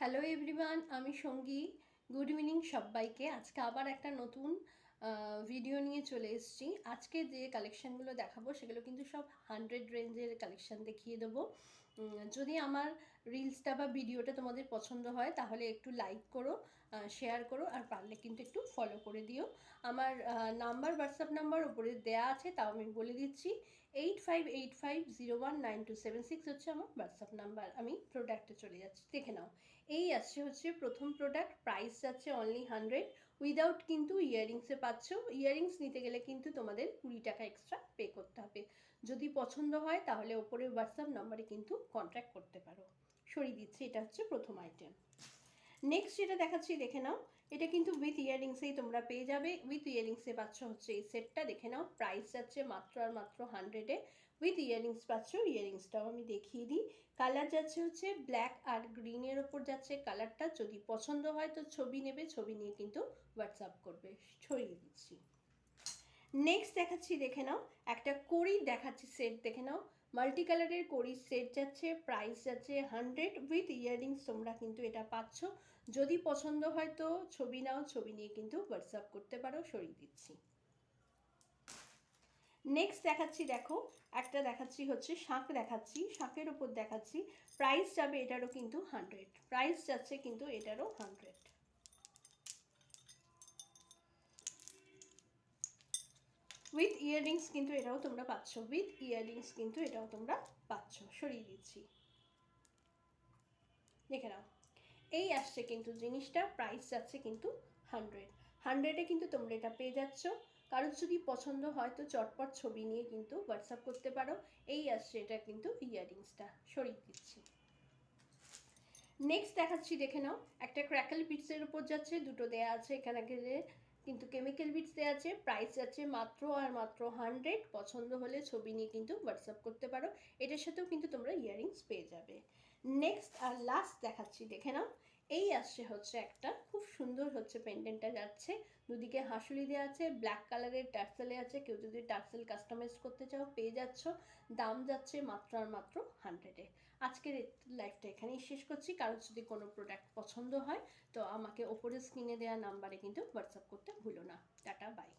Hello everyone, আমি সঙ্গী। Good evening সবাইকে। আজকে আবার একটা নতুন ভিডিও নিয়ে চলে এসেছি। আজকে যে কালেকশানগুলো দেখাবো সেগুলো কিন্তু সব 100 রেঞ্জের কালেকশান দেখিয়ে দেবো। যদি আমার রিলসটা বা ভিডিওটা তোমাদের পছন্দ হয় তাহলে একটু লাইক করো, শেয়ার করো, আর পারলে কিন্তু একটু ফলো করে দিও। আমার নাম্বার, হোয়াটসঅ্যাপ নাম্বার উপরে দেয়া আছে, তাও আমি বলে দিচ্ছি। 8585019276 হচ্ছে আমার হোয়াটসঅ্যাপ নাম্বার। আমি প্রোডাক্টে চলে যাচ্ছি, দেখে নাও। এই আসছে হচ্ছে প্রথম প্রোডাক্ট, প্রাইস যাচ্ছে অনলি 100। উইদাউট কিন্তু ইয়াররিংসে পাচ্ছ। ইয়াররিংস নিতে গেলে কিন্তু তোমাদের 20 টাকা এক্সট্রা পে করতে হবে। যদি পছন্দ হয় তাহলে ওপরে হোয়াটসঅ্যাপ নাম্বারে কিন্তু কন্ট্যাক্ট করতে পারো। সরিয়ে দিচ্ছি, এটা হচ্ছে প্রথম আইটেম। নেক্সট যেটা দেখাচ্ছি দেখে নাও। এটা কিন্তু উইথ ইয়াররিংসেই তোমরা পেয়ে যাবে। উইথ ইয়াররিংসে পাচ্ছ হচ্ছে এই সেটটা, দেখে নাও। প্রাইস যাচ্ছে মাত্র আর মাত্র 100-এ। উইথ ইয়াররিংস পাচ্ছ। ইয়াররিংসটাও আমি দেখিয়ে দিই। কালার যাচ্ছে হচ্ছে ব্ল্যাক আর গ্রিনের ওপর যাচ্ছে কালারটা। যদি পছন্দ হয় তো ছবি নেবে, ছবি নিয়ে কিন্তু হোয়াটসঅ্যাপ করবে। ছড়িয়ে দিচ্ছি। নেক্সট দেখাচ্ছি দেখে নাও। একটা কড়ি দেখাচ্ছি সেট, দেখে নাও। মাল্টি কালারের কড়ির সেট যাচ্ছে, প্রাইস যাচ্ছে 100। উইথ ইয়াররিংস তোমরা কিন্তু এটা পাচ্ছ। যদি পছন্দ হয় তো ছবি নাও, ছবি নিয়ে কিন্তু হোয়াটসঅ্যাপ করতে পারো। সরিয়ে দিচ্ছি। নেক্সট দেখাচ্ছি, দেখো একটা দেখাচ্ছি হচ্ছে শাঁখ দেখাচ্ছি, শাঁখের উপর দেখাচ্ছি। প্রাইস যাবে এটারও কিন্তু 100। প্রাইস যাচ্ছে কিন্তু এটারও 100। উইথ ইয়াররিংস কিন্তু এটাও তোমরা পাচ্ছ। উইথ ইয়াররিংস কিন্তু এটাও তোমরা পাচ্ছ। সরিয়ে দিচ্ছি, দেখে নাও। এই আসছে কিন্তু জিনিসটা, প্রাইস যাচ্ছে কিন্তু 100। 100-এ কিন্তু তোমরা এটা পেয়ে যাচ্ছ। কারোর যদি পছন্দ হয় তো চটপট ছবি নিয়ে কিন্তু হোয়াটসঅ্যাপ করতে পারো। এই আসছে এটা কিন্তু ইয়াররিংসটা। সরিয়ে দিচ্ছি। নেক্সট দেখাচ্ছি দেখে নাও। একটা ক্র্যাকেল বিটসের উপর যাচ্ছে, দুটো দেয়া আছে এখানে কিন্তু কেমিক্যাল বিটস দেওয়া আছে। প্রাইস আছে মাত্র আর মাত্র 100। পছন্দ হলে ছবি নিয়ে কিন্তু হোয়াটসঅ্যাপ করতে পারো। এটার সাথেও কিন্তু তোমরা ইয়াররিংস পেয়ে যাবে। নেক্সট আর লাস্ট দেখাচ্ছি দেখে নাও। এই আসছে হচ্ছে একটা খুব সুন্দর হচ্ছে পেন্ডেন্টটা যাচ্ছে। দুদিকে হাঁসুলি দেওয়া আছে, ব্ল্যাক কালারের টার্সেলে আছে। কেউ যদি টার্সেল কাস্টমাইজ করতে চাও পেয়ে যাচ্ছ। দাম যাচ্ছে মাত্র আর মাত্র 100-এ। আজকের লাইভটা এখানেই শেষ করছি। কারোর যদি কোনো প্রোডাক্ট পছন্দ হয় তো আমাকে ওপরে স্ক্রিনে দেওয়া নাম্বারে কিন্তু হোয়াটসঅ্যাপ করতে ভুলো না। Tata, by.